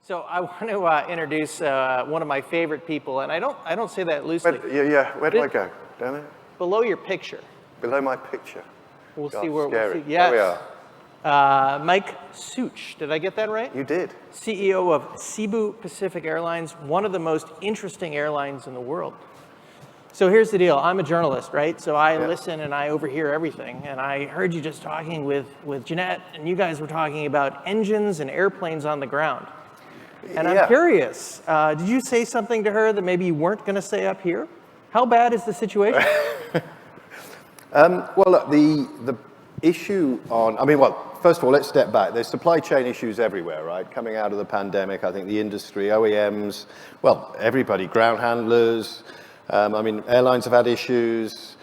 So I want to introduce one of my favorite people, and I don't say that loosely. Where do I go? Down there? Below your picture. Below my picture. We'll God, see where scary. we'll see. Yes. There we are. Mike Szucs, did I get that right? You did. CEO of Cebu Pacific Airlines, one of the most interesting airlines in the world. So here's the deal. I'm a journalist, right? So I listen and I overhear everything. And I heard you just talking with Jeanette, and you guys were talking about engines and airplanes on the ground. And I'm curious, did you say something to her that maybe you weren't going to say up here? How bad is the situation? Well, look, the issue on, first of all, let's step back. There's supply chain issues everywhere, right? Coming out of the pandemic, I think the industry, OEMs, well, everybody, ground handlers, airlines have had issues,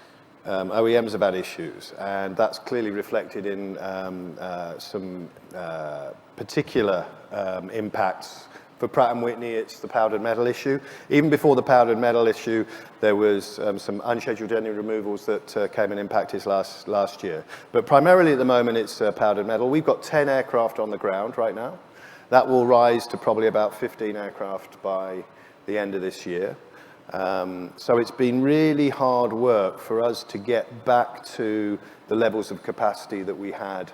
OEMs have had issues, and that's clearly reflected in some particular impacts. For Pratt & Whitney, it's the powdered metal issue. Even before the powdered metal issue, there was some unscheduled engine removals that came and impacted last year. But primarily at the moment, it's powdered metal. We've got 10 aircraft on the ground right now. That will rise to probably about 15 aircraft by the end of this year. So it's been really hard work for us to get back to the levels of capacity that we had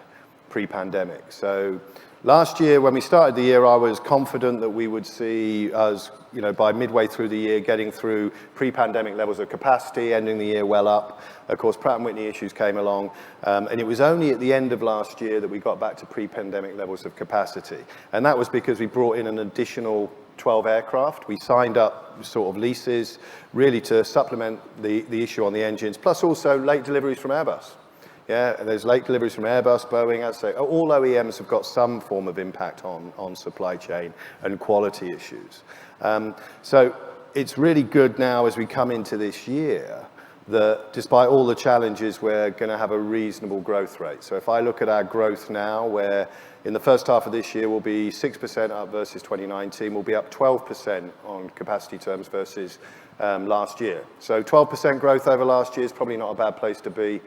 pre-pandemic. So last year, when we started the year, I was confident that we would see us, by midway through the year, getting through pre-pandemic levels of capacity, ending the year well up. Of course, Pratt & Whitney issues came along, and it was only at the end of last year that we got back to pre-pandemic levels of capacity. And that was because we brought in an additional 12 aircraft. We signed up sort of leases, really to supplement the issue on the engines, plus also late deliveries from Airbus. Yeah, and there's late deliveries from Airbus, Boeing, as I say, all OEMs have got some form of impact on supply chain and quality issues. So it's really good now as we come into this year that despite all the challenges, we're going to have a reasonable growth rate. So if I look at our growth now, where in the first half of this year we'll be 6% up versus 2019, we'll be up 12% on capacity terms versus last year. So 12% growth over last year is probably not a bad place to be,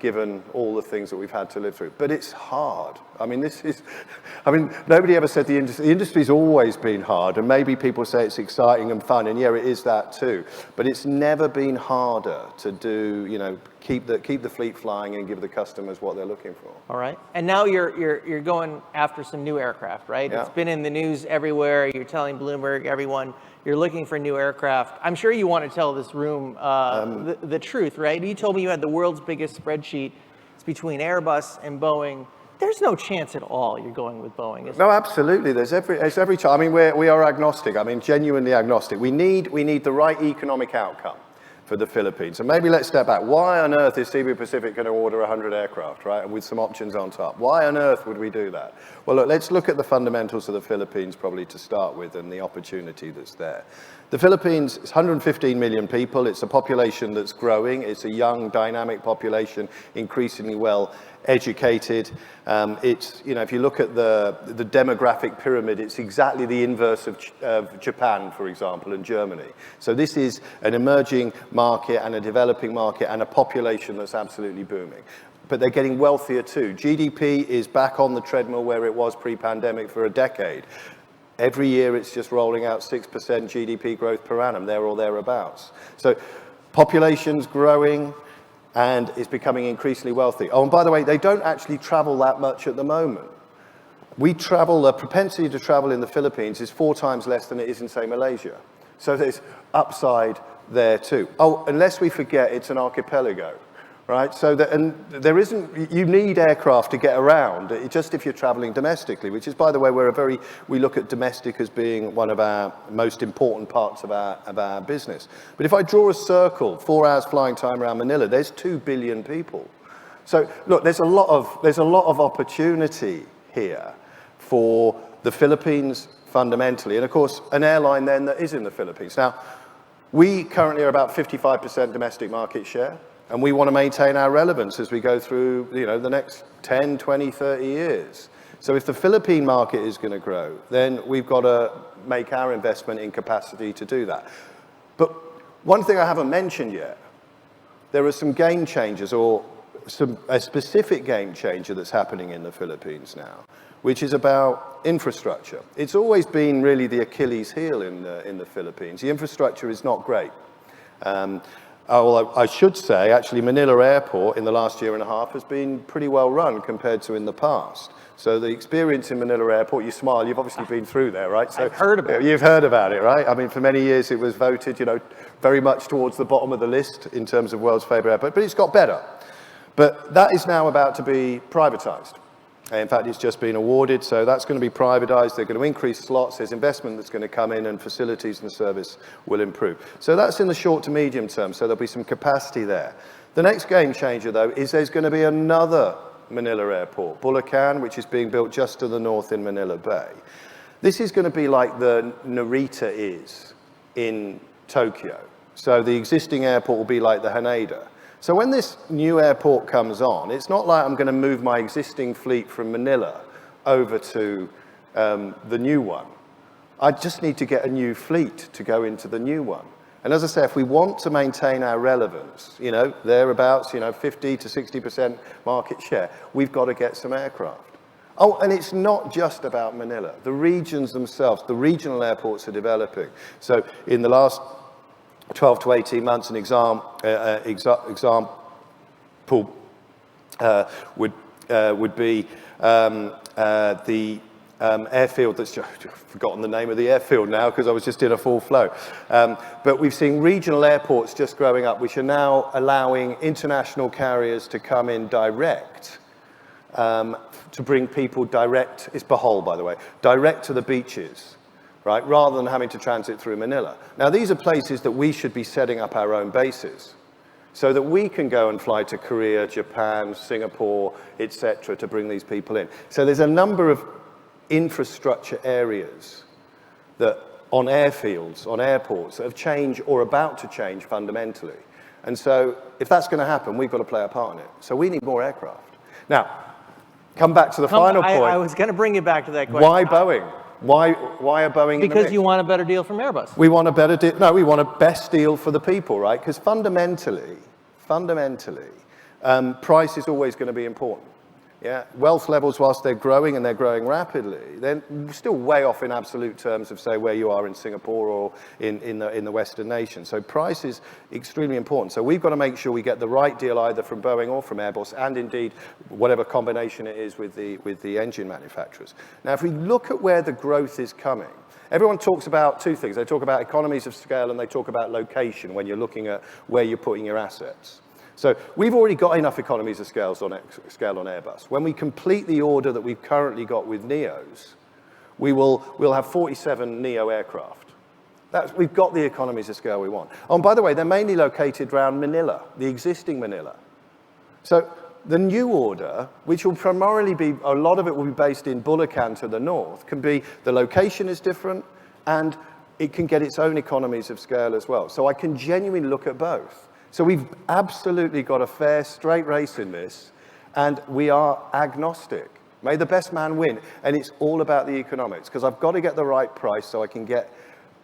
given all the things that we've had to live through. But it's hard. Nobody ever said the industry's always been hard, and maybe people say it's exciting and fun, and yeah, it is that too. But it's never been harder to do, keep the fleet flying and give the customers what they're looking for. All right. And now you're going after some new aircraft, right? Yeah. It's been in the news everywhere. You're telling Bloomberg, everyone, you're looking for new aircraft. I'm sure you want to tell this room the truth, right? You told me you had the world's biggest spreadsheet. It's between Airbus and Boeing. There's no chance at all you're going with Boeing, is there? No, absolutely. There's every chance. We are agnostic. Genuinely agnostic. We need the right economic outcome for the Philippines. And maybe let's step back. Why on earth is Cebu Pacific going to order 100 aircraft, right, with some options on top? Why on earth would we do that? Well, look, let's look at the fundamentals of the Philippines probably to start with and the opportunity that's there. The Philippines is 115 million people. It's a population that's growing. It's a young, dynamic population, increasingly well educated. If you look at the demographic pyramid, it's exactly the inverse of Japan, for example, and Germany. So this is an emerging market and a developing market and a population that's absolutely booming. But they're getting wealthier too. GDP is back on the treadmill where it was pre-pandemic for a decade. Every year it's just rolling out 6% GDP growth per annum, there or thereabouts. So population's growing, and is becoming increasingly wealthy. Oh, and by the way, they don't actually travel that much at the moment. The propensity to travel in the Philippines is 4 times less than it is in, say, Malaysia. So there's upside there too. Oh, unless we forget, it's an archipelago, right? So you need aircraft to get around, just if you're traveling domestically, which is, by the way, we look at domestic as being one of our most important parts of our business. But if I draw a circle, 4 hours flying time around Manila, there's 2 billion people. So look, there's a lot of opportunity here for the Philippines fundamentally, and of course, an airline then that is in the Philippines. Now, we currently are about 55% domestic market share. And we want to maintain our relevance as we go through, the next 10, 20, 30 years. So if the Philippine market is going to grow, then we've got to make our investment in capacity to do that. But one thing I haven't mentioned yet, there are some game changers, or a specific game changer that's happening in the Philippines now, which is about infrastructure. It's always been really the Achilles heel in the Philippines. The infrastructure is not great. I should say, actually, Manila Airport in the last year and a half has been pretty well run compared to in the past. So the experience in Manila Airport, you smile, you've obviously been through there, right? So I've heard about it. You've heard about it, right? I mean, for many years it was voted, very much towards the bottom of the list in terms of world's favorite airport, but it's got better. But that is now about to be privatized. In fact, it's just been awarded, so that's going to be privatized. They're going to increase slots. There's investment that's going to come in, and facilities and service will improve. So that's in the short to medium term, so there'll be some capacity there. The next game changer, though, is there's going to be another Manila airport, Bulacan, which is being built just to the north in Manila Bay. This is going to be like the Narita is in Tokyo. So the existing airport will be like the Haneda. So when this new airport comes on, it's not like I'm going to move my existing fleet from Manila over to the new one. I just need to get a new fleet to go into the new one. And as I say, if we want to maintain our relevance, thereabouts, 50 to 60% market share, we've got to get some aircraft. Oh, and it's not just about Manila. The regions themselves, the regional airports are developing. So in the last 12 to 18 months, an example would be the airfield that's just, I've forgotten the name of the airfield now because I was just in a full flow. But we've seen regional airports just growing up, which are now allowing international carriers to come in direct, to bring people direct, it's Bohol, by the way, direct to the beaches, right, rather than having to transit through Manila. Now, these are places that we should be setting up our own bases so that we can go and fly to Korea, Japan, Singapore, etc., to bring these people in. So there's a number of infrastructure areas that on airfields, on airports, that have changed or about to change fundamentally. And so if that's going to happen, we've got to play a part in it. So we need more aircraft. Now, come back to the final point. I was going to bring you back to that question. Why Boeing? Why are Boeing in the Because mix? you want a better deal from Airbus. We want a better deal. No, we want a best deal for the people, right? Because fundamentally, price is always going to be important. Yeah, wealth levels, whilst they're growing and they're growing rapidly, they're still way off in absolute terms of, say, where you are in Singapore or in the Western nations. So price is extremely important. So we've got to make sure we get the right deal either from Boeing or from Airbus, and indeed whatever combination it is with the engine manufacturers. Now, if we look at where the growth is coming, everyone talks about two things. They talk about economies of scale and they talk about location when you're looking at where you're putting your assets. So we've already got enough economies of scale on Airbus. When we complete the order that we've currently got with NEOs, we'll have 47 NEO aircraft. We've got the economies of scale we want. Oh, and by the way, they're mainly located around Manila, the existing Manila. So the new order, which will primarily be, a lot of it will be based in Bulacan to the north, can be, the location is different, and it can get its own economies of scale as well. So I can genuinely look at both. So we've absolutely got a fair, straight race in this, and we are agnostic. May the best man win, and it's all about the economics, because I've got to get the right price so I can get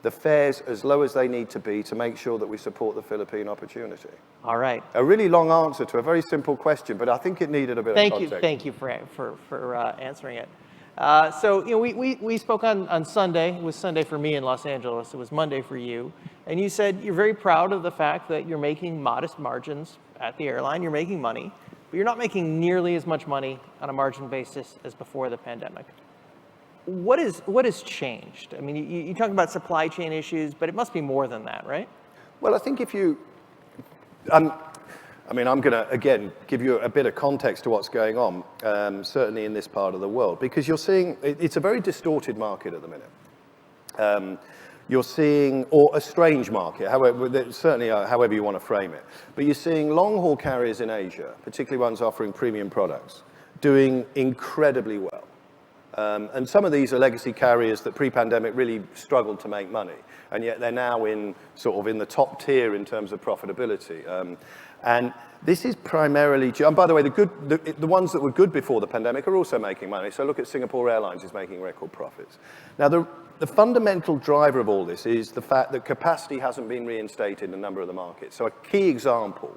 the fares as low as they need to be to make sure that we support the Philippine opportunity. All right. A really long answer to a very simple question, but I think it needed a bit of context. Thank you for answering it. So we spoke on Sunday. It was Sunday for me in Los Angeles. It was Monday for you. And you said you're very proud of the fact that you're making modest margins at the airline. You're making money, but you're not making nearly as much money on a margin basis as before the pandemic. What has changed? I mean, you talk about supply chain issues, but it must be more than that, right? Well, I think if you... I'm going to, again, give you a bit of context to what's going on, certainly in this part of the world, because you're seeing, it's a very distorted market at the minute. You're seeing, or a strange market, however, certainly however you want to frame it, but you're seeing long-haul carriers in Asia, particularly ones offering premium products, doing incredibly well. And some of these are legacy carriers that pre-pandemic really struggled to make money, and yet they're now in the top tier in terms of profitability. And this is primarily, and by the way, the ones that were good before the pandemic are also making money. So look at Singapore Airlines is making record profits. Now, the fundamental driver of all this is the fact that capacity hasn't been reinstated in a number of the markets. So a key example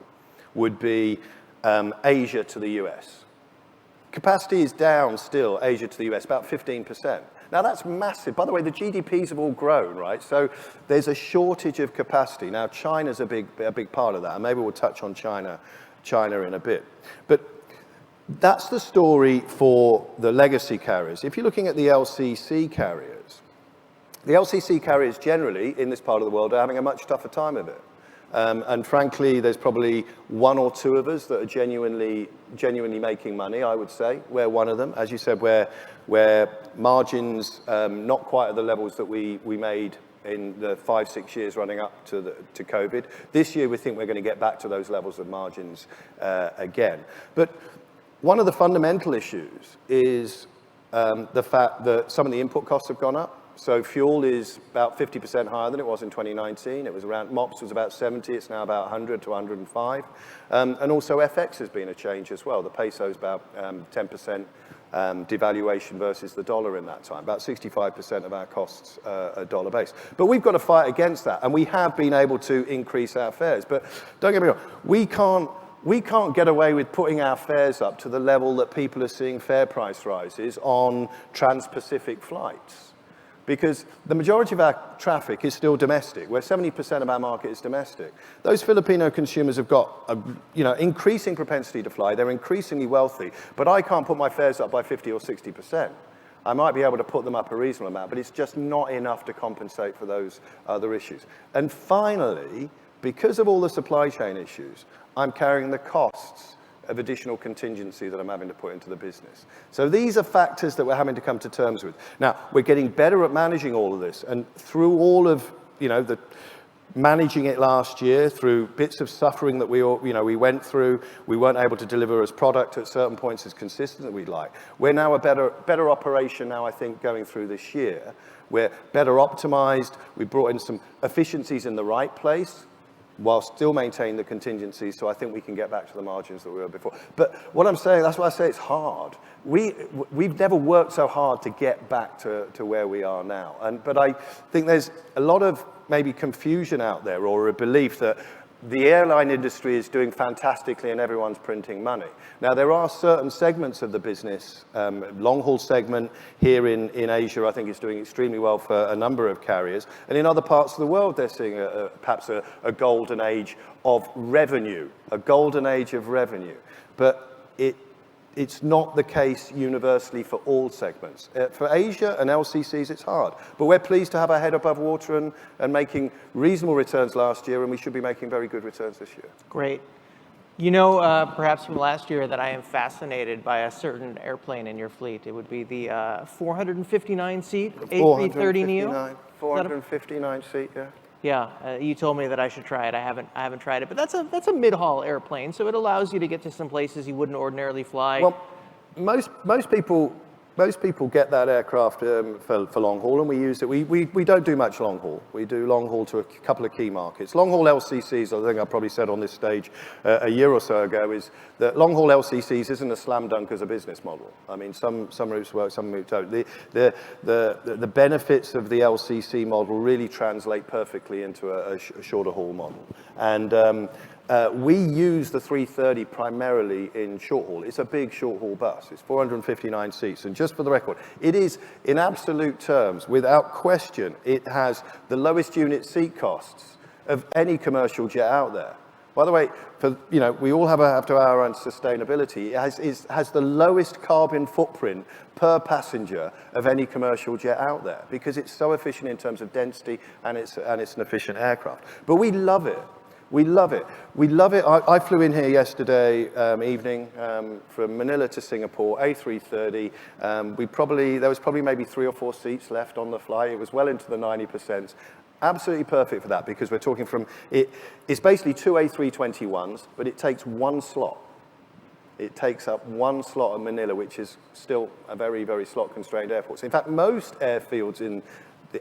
would be Asia to the US. Capacity is down still, Asia to the US, about 15%. Now that's massive. By the way, the GDPs have all grown, right? So there's a shortage of capacity. Now China's a big part of that, and maybe we'll touch on China in a bit. But that's the story for the legacy carriers. If you're looking at the LCC carriers generally in this part of the world are having a much tougher time of it. And frankly, there's probably one or two of us that are genuinely making money, I would say. We're one of them. As you said, where margins not quite at the levels that we made in the 5-6 years running up to COVID. This year, we think we're going to get back to those levels of margins again. But one of the fundamental issues is the fact that some of the input costs have gone up. So fuel is about 50% higher than it was in 2019. It was around, MOPS was about 70, it's now about 100 to 105. And also FX has been a change as well. The peso is about 10% devaluation versus the dollar in that time. About 65% of our costs are dollar based. But we've got to fight against that, and we have been able to increase our fares. But don't get me wrong, we can't get away with putting our fares up to the level that people are seeing fare price rises on trans-Pacific flights. Because the majority of our traffic is still domestic, where 70% of our market is domestic. Those Filipino consumers have got increasing propensity to fly. They're increasingly wealthy, but I can't put my fares up by 50 or 60%. I might be able to put them up a reasonable amount, but it's just not enough to compensate for those other issues. And finally, because of all the supply chain issues, I'm carrying the costs of additional contingency that I'm having to put into the business. So these are factors that we're having to come to terms with. Now, we're getting better at managing all of this, and through all of, the managing it last year, through bits of suffering that we went through, we weren't able to deliver as product at certain points as consistent as we'd like. We're now a better operation now, I think, going through this year. We're better optimized. We brought in some efficiencies in the right place, while still maintaining the contingencies, so I think we can get back to the margins that we were before. But what I'm saying, that's why I say it's hard. We've never worked so hard to get back to where we are now. But I think there's a lot of maybe confusion out there, or a belief that the airline industry is doing fantastically and everyone's printing money. Now, there are certain segments of the business, long-haul segment here in Asia, I think is doing extremely well for a number of carriers. And in other parts of the world, they're seeing perhaps a golden age of revenue, But it's not the case universally for all segments. For Asia and LCCs, it's hard. But we're pleased to have our head above water and making reasonable returns last year, and we should be making very good returns this year. Great. Perhaps from last year that I am fascinated by a certain airplane in your fleet. It would be the 459-seat A330neo. 459-seat, yeah. Yeah, you told me that I should try it. I haven't tried it, but that's a mid-haul airplane, so it allows you to get to some places you wouldn't ordinarily fly. Well, most people get that aircraft for long haul, and we use it. We don't do much long haul. We do long haul to a couple of key markets. Long haul LCCs, I think I probably said on this stage a year or so ago, is that long haul LCCs isn't a slam dunk as a business model. I mean, some routes work, some routes don't. The benefits of the LCC model really translate perfectly into a shorter haul model. And we use the 330 primarily in short haul. It's a big short haul bus. It's 459 seats. And just for the record, it is, in absolute terms, without question, it has the lowest unit seat costs of any commercial jet out there. By the way, we all have to our own sustainability. It has the lowest carbon footprint per passenger of any commercial jet out there, because it's so efficient in terms of density, and it's an efficient aircraft. But we love it. We love it. I flew in here yesterday evening from Manila to Singapore, A330. There was probably maybe 3 or 4 seats left on the flight. It was well into the 90%. Absolutely perfect for that, because we're talking it's basically 2 A321s, but it takes one slot. It takes up one slot in Manila, which is still a very, very slot-constrained airport. So in fact, most airfields in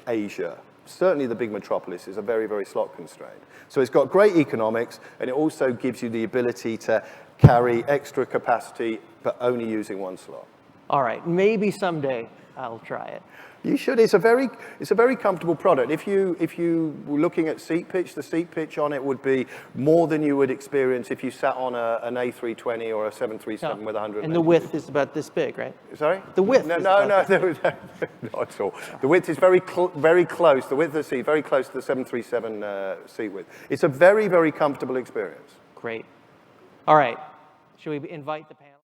Asia, certainly the big metropolises, are very, very slot constrained. So it's got great economics, and it also gives you the ability to carry extra capacity, but only using one slot. All right, maybe someday I'll try it. You should. It's a very comfortable product. If you were looking at seat pitch, the seat pitch on it would be more than you would experience if you sat on an A320 or a 737 with 100. And the width is about this big, right? Sorry? The width. No, is no, about no, not at all. The width is very close. The width of the seat very close to the 737 seat width. It's a very, very comfortable experience. Great. All right. Should we invite the panel?